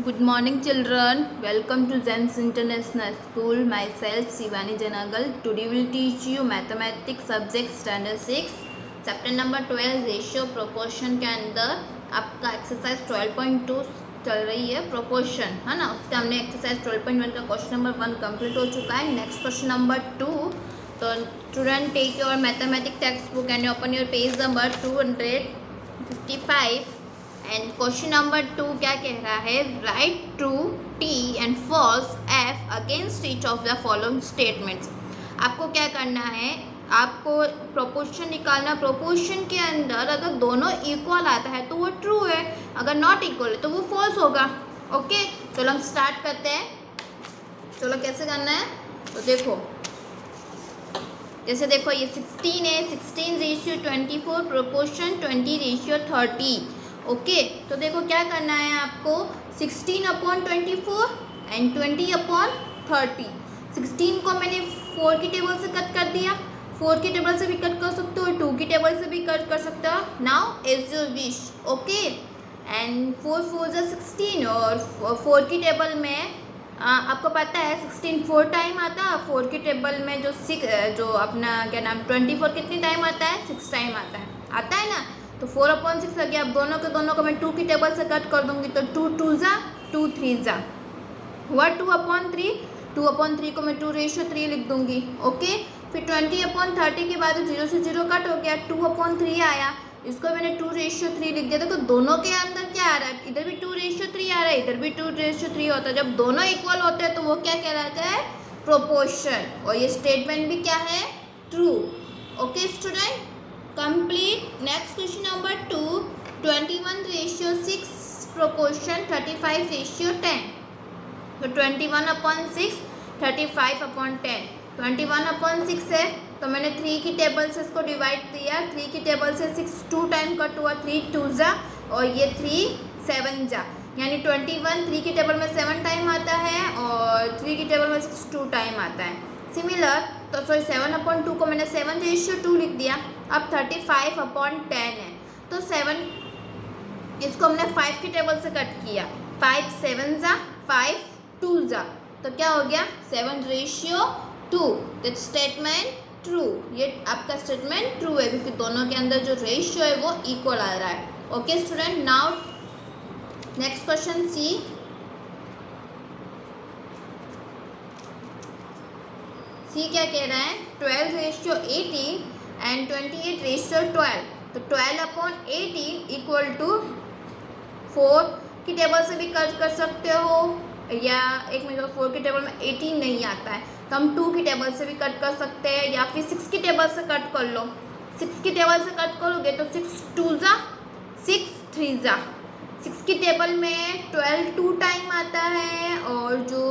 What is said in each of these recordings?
Good morning, children. Welcome to Zen's International School. Myself, Shivani Janagal. Today we'll teach you mathematics subject standard 6, chapter number 12 ratio proportion के अंदर आपका exercise 12.2 चल रही है proportion, है ना। उसके हमने एक्सरसाइज 12.1 का क्वेश्चन नंबर 1 कंप्लीट हो चुका है। Next question number 2। तो student take your mathematics textbook and open your page number 255 and question number 2 क्या कह रहा है, write true T and false F against each of the following statements. आपको क्या करना है, आपको प्रोपोर्शन निकालना। प्रोपोर्शन के अंदर अगर दोनों इक्वल आता है तो वो ट्रू है, अगर नॉट इक्वल है तो वो फॉल्स होगा। ओके, चलो हम स्टार्ट करते हैं। चलो कैसे करना है तो देखो, जैसे देखो ये 16 है, 16 रेशियो 24 प्रोपोर्शन 20 रेशियो 30। ओके, तो देखो क्या करना है आपको, 16/24 एंड 20/30। 16 को मैंने 4 की टेबल से कट कर दिया, 4 की टेबल से भी कट कर सकते हो, 2 की टेबल से भी कट कर सकते हो। Now as your wish. Okay, and 4 4 जा 16 और 4 की टेबल में आपको पता है 16 4 टाइम आता है। 4 की टेबल में जो अपना क्या नाम 24 कितनी टाइम आता है, 6 टाइम आता है ना। तो 4/6 आ गया। अब दोनों को मैं 2 की टेबल से कट कर दूंगी, तो 2 2 जा 2 3 जा हुआ 2/3। 2/3 को मैं 2 रेशियो 3 लिख दूंगी। ओके, फिर 20/30 के बाद 0 से 0 कट हो गया, 2/3 आया, इसको मैंने 2 रेशियो 3 लिख दिया। देखो दोनों के अंदर क्या आ रहा है, इधर भी 2 रेशियो 3 आ रहा है, इधर भी 2 रेशियो 3 होता है। जब दोनों इक्वल होते हैं तो वो क्या कहलाता है, प्रोपोर्शन। और ये स्टेटमेंट भी क्या है, true. Okay student, complete. Next question number 2, 21 ratio 6 proportion 35 ratio 10। तो 21/6 35/10। 21/6 है तो मैंने 3 की टेबल से इसको डिवाइड दिया। 3 की टेबल से 6 2 टाइम कट हुआ, 3 2 जा और ये 3 7 जा, यानी 21 3 की टेबल में 7 टाइम आता है और 3 की टेबल में 6 2 टाइम आता है। सिमिलर, तो सॉरी 7/2 को मैंने 7 रेशियो 2 लिख दिया। अब 35/10 है तो 7, इसको हमने 5 की टेबल से कट किया, 5 7 जा 5 2 जा, तो क्या हो गया 7 रेशियो 2। That statement true. ये आपका स्टेटमेंट ट्रू है क्योंकि दोनों के अंदर जो रेशियो है वो इक्वल आ रहा है। Okay student, now next question C. C क्या कह रहा है, 12 रेशियो 18 एंड 28 रेशियो 12। तो 12/18 इक्वल टू 4 की टेबल से भी कट कर सकते हो, या एक मिनट, 4 की टेबल में 18 नहीं आता है तो हम 2 की टेबल से भी कट कर सकते हैं, या फिर 6 की टेबल से कट कर लो। 6 की टेबल से कट करोगे तो 6 2 जा 6 3 जा। 6 की टेबल में 12 2 टाइम आता है और जो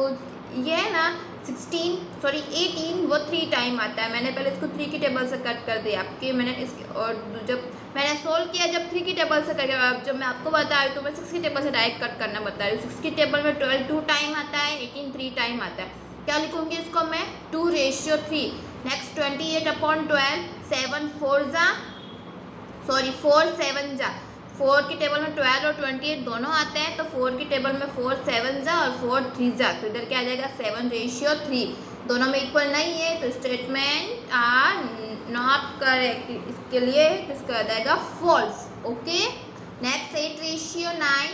ये है ना 18 वो 3 टाइम आता है। मैंने पहले इसको 3 की टेबल से कट कर दिया आपके, मैंने इसके और जब मैंने सोल्व किया जब 3 की टेबल से कट किया, जब मैं आपको बता रही हूँ तो मैं 6 की टेबल से डायरेक्ट कट करना बता रही हूँ। 6 की टेबल में 12 2 टाइम आता है, 18 3 टाइम आता है। क्या लिखूँगी इसको मैं, 2 रेशियो 3। नेक्स्ट 28/12 7 4 जा सॉरी 4 7 जा। 4 की टेबल में 12 और 28 दोनों आते हैं, तो 4 की टेबल में 4 7 जा और 4 3 जा, तो इधर क्या आ जाएगा 7 रेशियो 3। दोनों में इक्वल नहीं है तो स्टेटमेंट आर नॉट करेक्ट, इसके लिए किसका आ जाएगा false. Okay, next 8 ratio 9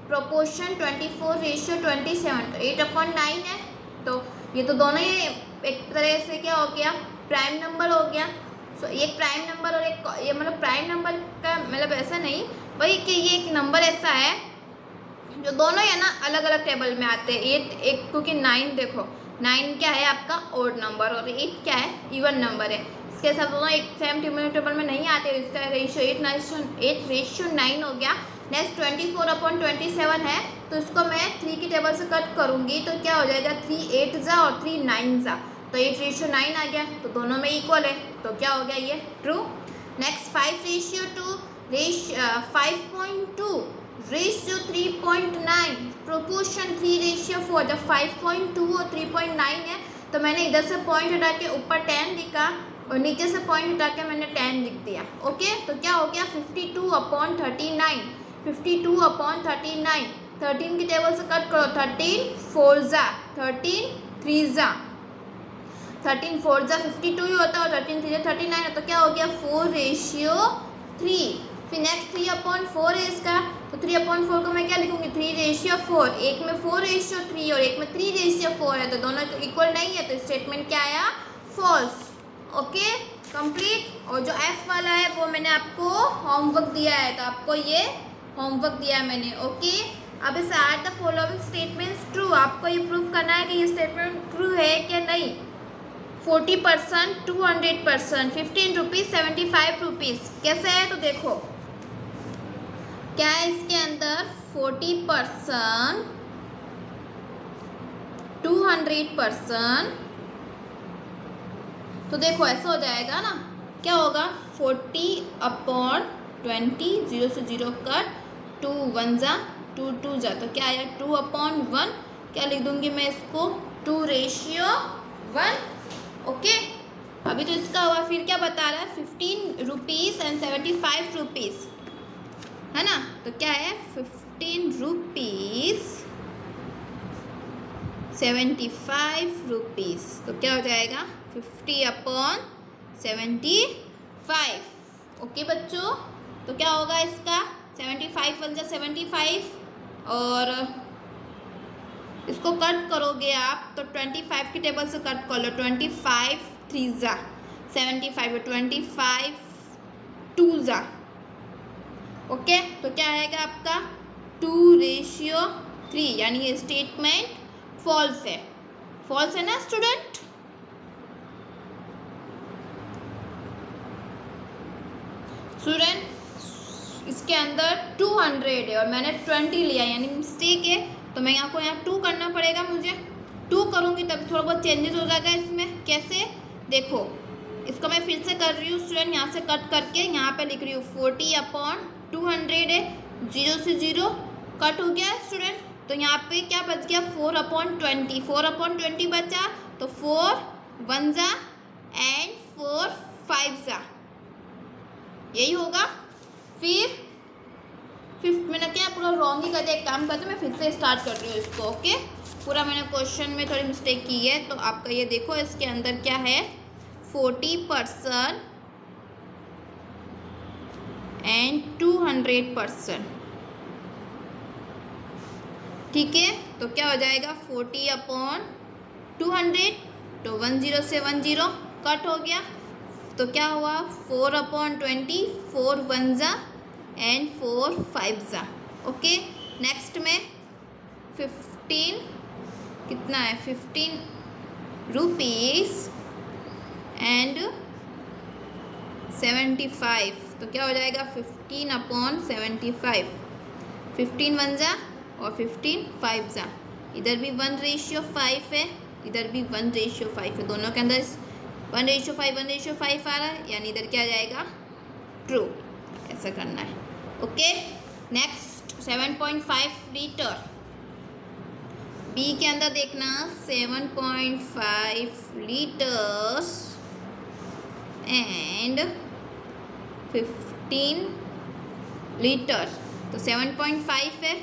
proportion 24 ratio 27। तो 8/9 है तो ये तो दोनों ही एक तरह से क्या हो गया, प्राइम नंबर हो गया। सो एक प्राइम नंबर और एक ये मतलब प्राइम नंबर का मतलब ऐसा नहीं भाई कि ये एक नंबर ऐसा है जो दोनों है ना अलग अलग टेबल में आते हैं। 8 एक, क्योंकि 9 देखो 9 क्या है आपका ऑड नंबर और 8 क्या है इवन नंबर है। इसके साथ दोनों एक सेम टेबल में नहीं आते, इसका रेशियो 8 रेशियो 9 हो गया। नेक्स्ट 24/27 है तो इसको मैं 3 की टेबल से कट करूँगी तो क्या हो जाएगा 3 8 जा और 3 9 जा, तो 8 रेशियो 9 आ गया, तो दोनों में इक्वल है, तो क्या हो गया ये true. Next 5 ratio 2 5.2 ratio 3.9 proportion 3 ratio 4। जब 5.2 और 3.9 है तो मैंने इधर से पॉइंट हटा के ऊपर 10 लिखा और नीचे से पॉइंट हटा के मैंने 10 लिख दिया। ओके, तो क्या हो गया 52/39 52/39 13 की टेबल से कट करो, 13 4 जा 13 3 जा 13 4 जा 52 ही होता है और 13 3 जा 39 है, तो क्या हो गया 4:3। फिर नेक्स्ट 3/4 है इसका, तो 3/4 को मैं क्या लिखूंगी 3:4, एक में 4:3 और एक में 3:4 है, तो दोनों इक्वल नहीं है, तो स्टेटमेंट क्या आया फॉल्स। Okay complete. और जो एफ वाला है वो मैंने आपको होमवर्क दिया है, तो आपको ये होमवर्क दिया है मैंने। ओके अब इस are the following statements true, आपको ये प्रूव करना है कि ये स्टेटमेंट ट्रू है क्या नहीं। 40%, 200%, 15 रुपीज़, 75 रुपीज़, कैसे है तो देखो क्या है इसके अंदर 40%, 200%, तो देखो ऐसा हो जाएगा ना, क्या होगा 40/20, 0 से 0 कट, 2 1 जा 2 2 जा, तो क्या आया 2/1, क्या लिख दूंगी मैं इसको 2:1। ओके अभी तो इसका हुआ, फिर क्या बता रहा है 15 रुपीज़ एंड 75 रुपीज़ है ना, तो क्या है 15 रुपीज़ 75 रुपीज़, तो क्या हो जाएगा 50/75। ओके बच्चों, तो क्या होगा इसका 75 1 जा 75 और इसको कट करोगे आप तो 25 की टेबल से कट कर लो, 25 3 जा 75, 25 2 जा। ओके तो क्या आएगा आपका 2:3, यानी ये स्टेटमेंट फॉल्स है। फॉल्स है ना स्टूडेंट। स्टूडेंट इसके अंदर 200 है और मैंने 20 लिया, यानी मिस्टेक है, तो मैं यहाँ को यहाँ 2 करना पड़ेगा मुझे। 2 करूँगी तब थोड़ा बहुत चेंजेस हो जाएगा इसमें। कैसे देखो, इसको मैं फिर से कर रही हूँ स्टूडेंट, यहाँ से कट करके यहाँ पे लिख रही हूँ 40/200 है, 0 से 0 कट हो गया स्टूडेंट, तो यहाँ पे क्या बच गया 4/20, 4/20 बचा, तो 4 1 जा एंड 4 5 जा, यही होगा। फिर मैंने क्या पूरा रॉन्ग ही कर दिया, एक काम करते मैं फिर से स्टार्ट कर रही हूँ इसको। ओके पूरा मैंने क्वेश्चन में थोड़ी मिस्टेक की है, तो आपका ये देखो इसके अंदर क्या है 40% एंड 200%, ठीक है। तो क्या हो जाएगा 40/200, तो 10 से 10 कट हो गया, तो क्या हुआ 4/20, 4 1 जा एंड 4 5 जा। ओके नेक्स्ट में 15 कितना है 15 रुपीज़ एंड 75, तो क्या हो जाएगा 15/75, 15 1 जा और 15 5 जा, इधर भी 1:5 है, इधर भी 1:5 है, दोनों के अंदर 1:5 आ रहा है, यानी इधर क्या आ जाएगा ट्रू। ऐसा करना है। ओके नेक्स्ट 7.5 लीटर, बी के अंदर देखना 7.5 लीटर्स एंड 15 लीटर, तो 7.5 है,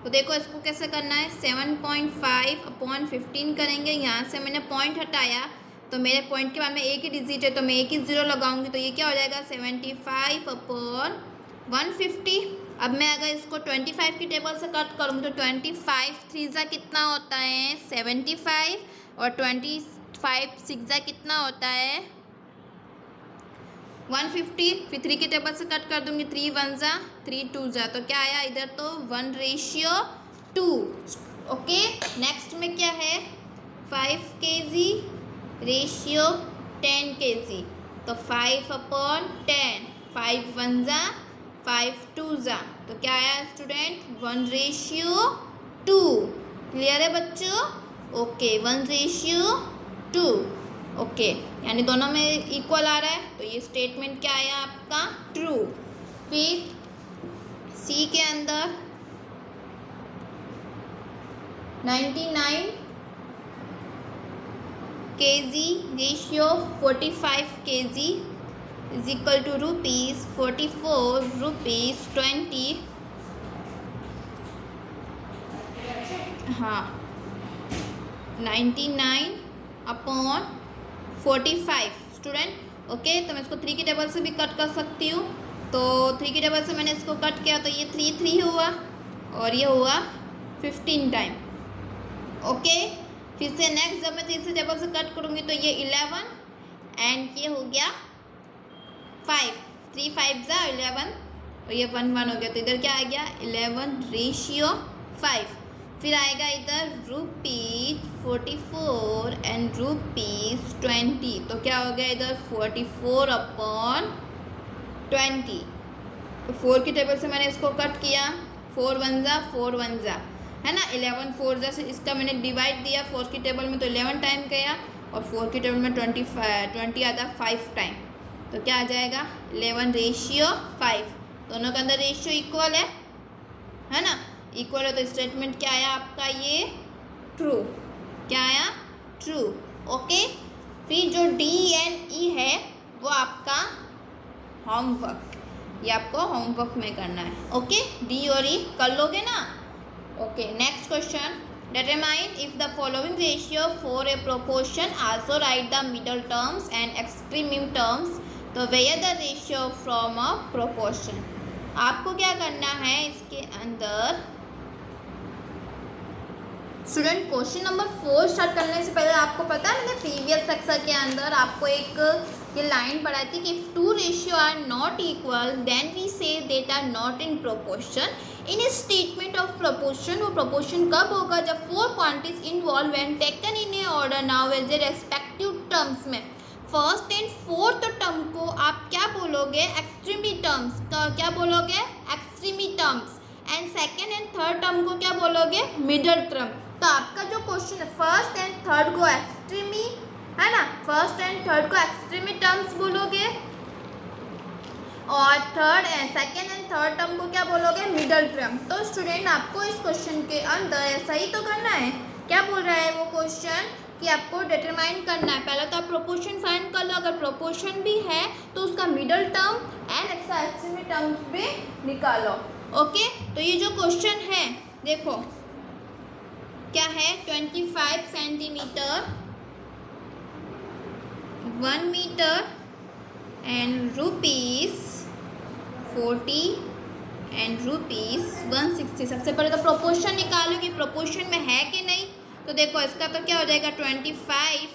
तो देखो इसको कैसे करना है 7.5/15 करेंगे, यहाँ से मैंने पॉइंट हटाया तो मेरे पॉइंट के बाद में एक ही डिजिट है, तो मैं एक ही 0 लगाऊंगी, तो ये क्या हो जाएगा 75/150। अब मैं अगर इसको 25 की टेबल से कट करूँगी तो 25 3 जा कितना होता है 75 और 25 6 जा कितना होता है 150। फिर 3 की टेबल से कट कर दूँगी, 3 1 जा 3 2 जा, तो क्या आया इधर तो 1:2। ओके नेक्स्ट में क्या है 5 kg रेशियो 10 kg, तो 5/10, 5 1 जा 5 2 जा, तो क्या आया स्टूडेंट 1:2। क्लियर है बच्चों। ओके 1:2। ओके यानी दोनों में इक्वल आ रहा है, तो ये स्टेटमेंट क्या आया आपका ट्रू। फिर सी के अंदर 99 kg ratio 45 kg is equal to ₹44.20 हाँ 99/45 स्टूडेंट। ओके, तो मैं इसको 3 की टेबल से भी कट कर सकती हूँ। तो 3 की टेबल से मैंने इसको कट किया तो ये 3 हुआ और ये हुआ 15 टाइम। ओके, फिर से नेक्स्ट जब मैं 3 से टेबल से कट करूँगी तो ये 11 एंड ये हो गया 5, 3 5 जा 11 और ये 1 1 हो गया। तो इधर क्या आ गया 11/5। फिर आएगा इधर ₹44 एंड ₹20। तो क्या हो गया इधर 44/20। तो 4 की टेबल से मैंने इसको कट किया, 4 1 जा 4 1 जा, है ना। 11 4 जा से इसका मैंने डिवाइड दिया 4 की टेबल में तो 11 टाइम गया और 4 की टेबल में 20 आता 5 टाइम। तो क्या आ जाएगा 11/5। दोनों का अंदर रेशियो इक्वल है ना, इक्वल है। तो स्टेटमेंट क्या आया आपका ये ट्रू। क्या आया ट्रू। ओके, फिर जो D एंड E है वो आपका होमवर्क, ये आपको होमवर्क में करना है। ओके, D और E कर लोगे ना। Okay, next question, determine if the following ratio for a proportion, also write the middle terms and extreme terms, तो where the ratio from a proportion। आपको क्या करना है इसके अंदर स्टूडेंट, क्वेश्चन नंबर 4 स्टार्ट करने से पहले आपको पता है मैंने प्रीवियस लेक्चर के अंदर आपको एक ये लाइन पढ़ाई थी कि if 2 ratio are not equal then we say that are not in proportion. In a statement of proportion, वो प्रोपोर्शन कब होगा जब 4 quantities involve and taken in a order now as a respective terms में। First and fourth term को आप क्या बोलोगे extreme terms का, क्या बोलोगे extreme terms, and second and third term को क्या बोलोगे मिडल टर्म। तो आपका जो क्वेश्चन है फर्स्ट एंड थर्ड को एक्सट्रीमी, है ना, फर्स्ट एंड थर्ड को एक्सट्रीमी टर्म्स बोलोगे और सेकेंड एंड थर्ड टर्म को क्या बोलोगे मिडल टर्म। तो स्टूडेंट आपको इस क्वेश्चन के अंदर ऐसा ही तो करना है। क्या बोल रहा है वो क्वेश्चन कि आपको डिटरमाइन करना है, पहले तो आप प्रोपोर्शन फाइंड कर लो, अगर प्रोपोर्शन भी है तो उसका मिडल टर्म एंड एक्सट्रीमी टर्म्स भी निकालो। ओके, तो ये जो क्वेश्चन है देखो क्या है 25 सेंटीमीटर, 1 मीटर एंड ₹40 एंड ₹160। सबसे पहले तो प्रोपोर्शन निकालो कि प्रोपोर्शन में है कि नहीं। तो देखो इसका तो क्या हो जाएगा 25,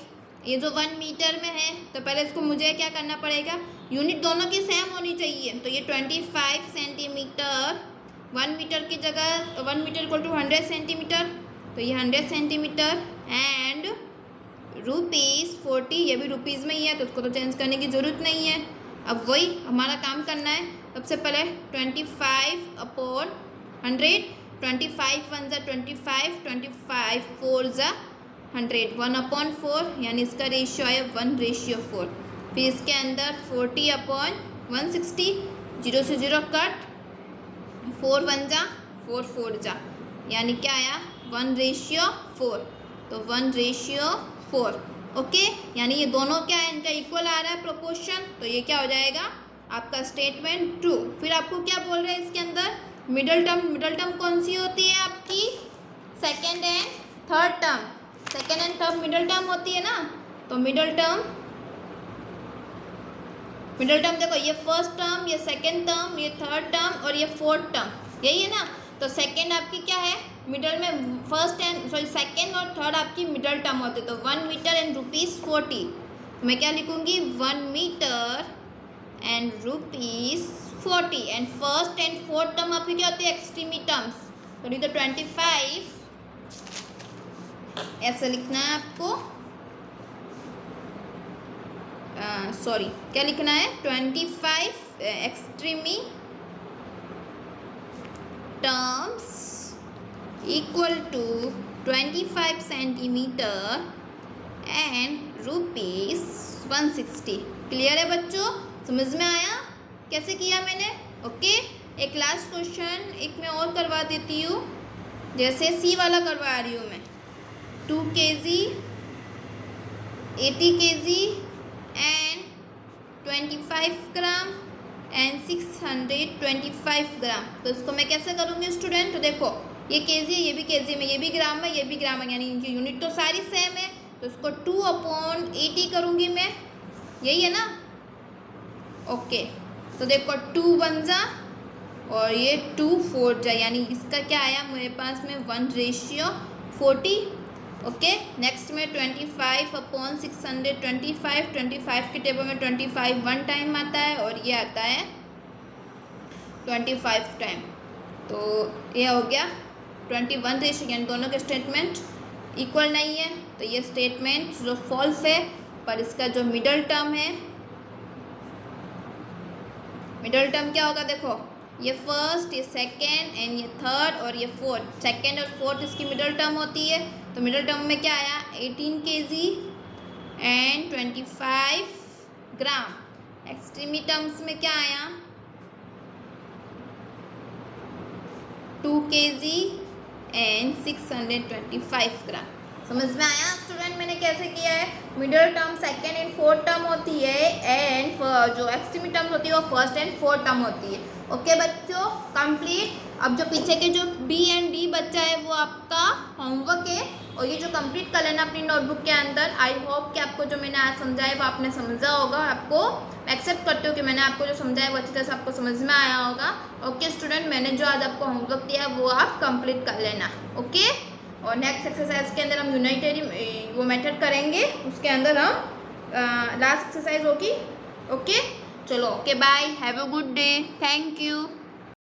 ये जो 1 मीटर में है तो पहले इसको मुझे क्या करना पड़ेगा, यूनिट दोनों की सेम होनी चाहिए। तो ये 25 सेंटीमीटर 1 मीटर की जगह 1 मीटर इक्वल टू 100 सेंटीमीटर, तो ये 100 सेंटीमीटर एंड ₹40, ये भी रुपीज़ में ही है तो उसको तो चेंज करने की ज़रूरत नहीं है। अब वही हमारा काम करना है। सबसे पहले 25/100, 25 1 ज़ा 25, 25 4 ज़ा 100, 1/4 यानी इसका रेशियो है 1/4। फिर इसके अंदर 40/160, 0 से 0 कट, 4 1 ज़ा 4 4 ज़ा यानी क्या आया 1/4। तो 1/4। ओके, यानी ये दोनों क्या है इनका इक्वल आ रहा है प्रोपोर्शन, तो ये क्या हो जाएगा आपका स्टेटमेंट ट्रू। फिर आपको क्या बोल रहे हैं इसके अंदर मिडल टर्म कौन सी होती है आपकी second and third term. Second and third middle term होती है ना। तो मिडल टर्म देखो ये फर्स्ट टर्म, ये सेकेंड टर्म, ये थर्ड टर्म और ये फोर्थ टर्म, यही है ना। तो सेकेंड आपकी क्या है मिडल में, फर्स्ट एंड सेकेंड और थर्ड आपकी मिडल टर्म होते। तो 1 मीटर एंड ₹40। मैं क्या लिखूँगी 1 metre and ₹40 and first and fourth term आपकी क्या होती है एक्सट्रीमी टर्म्स। तो नहीं तो 25 ऐसा लिखना है आपको, सॉरी क्या लिखना है 25 extreme terms equal to 25 centimetre and ₹160। Clear है बच्चों, समझ में आया कैसे किया मैंने। ओके, एक लास्ट क्वेश्चन एक मैं और करवा देती हूँ, जैसे सी वाला करवा रही हूँ मैं। 2 kg 80 kg and 25 gram and 625 ग्राम। तो इसको मैं कैसे करूँगी स्टूडेंट, तो देखो ये केजी है, ये भी केजी में, ये भी ग्राम है, ये भी ग्राम है, यानी इनकी यूनिट तो सारी सेम है। तो इसको 2/80 करूँगी मैं, यही है ना। ओके, तो देखो 2 1 जा और ये 2 4 जा, यानी इसका क्या आया मेरे पास में 1:40। ओके, नेक्स्ट में 25/600, 25 के टेबल में 25 1 टाइम आता है और ये आता है 25 टाइम। तो ये हो गया 21 रेशियो, यानी दोनों के स्टेटमेंट इक्वल नहीं है। तो ये स्टेटमेंट जो फॉल्स है, पर इसका जो मिडल टर्म है, मिडल टर्म क्या होगा, देखो ये फर्स्ट, ये सेकेंड एंड ये थर्ड और ये फोर्थ, सेकेंड और फोर्थ इसकी मिडल टर्म होती है। तो मिडल टर्म में क्या आया 18 kg एंड 25 ग्राम। एक्सट्रीमी टर्म्स में क्या आया 2 kg एंड 625 ग्राम। समझ में आया स्टूडेंट मैंने कैसे किया है। Middle term second and fourth term होती है एंड जो एक्सट्रीमी टर्म होती है वो फर्स्ट एंड फोर्थ टर्म होती है। ओके बच्चों, कंप्लीट। अब जो पीछे के जो बी एंड डी बच्चा है वो आपका होमवर्क है और ये जो कंप्लीट कर लेना अपनी नोटबुक के अंदर। आई होप कि आपको जो मैंने आज समझाया वो आपने समझा होगा। आपको एक्सेप्ट करते हो कि मैंने आपको जो समझाया वो अच्छी तरह से आपको समझ में आया होगा। ओके स्टूडेंट, मैंने जो आज आपको होमवर्क दिया वो आप कंप्लीट कर लेना। ओके, और नेक्स्ट एक्सरसाइज के अंदर हम यूनाइटरी वो मेथड करेंगे, उसके अंदर हम लास्ट एक्सरसाइज होगी। ओके चलो, okay bye, have a good day, thank you.